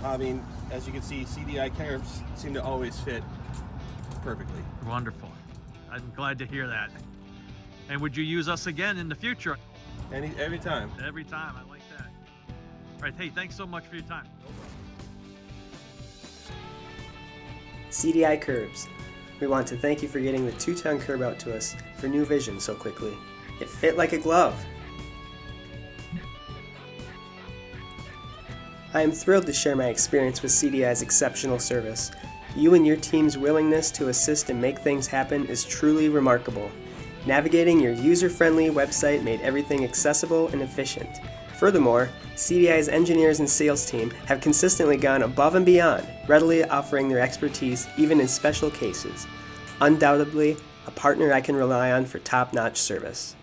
I mean, as you can see, CDI curbs seem to always fit perfectly. Wonderful. I'm glad to hear that. And would you use us again in the future? Every time. Every time. I like that. All right. Hey, thanks so much for your time. CDI Curbs. We want to thank you for getting the 2-ton curb out to us for New Vision so quickly. It fit like a glove. I am thrilled to share my experience with CDI's exceptional service. You and your team's willingness to assist and make things happen is truly remarkable. Navigating your user-friendly website made everything accessible and efficient. Furthermore, CDI's engineers and sales team have consistently gone above and beyond, readily offering their expertise even in special cases. Undoubtedly, a partner I can rely on for top-notch service.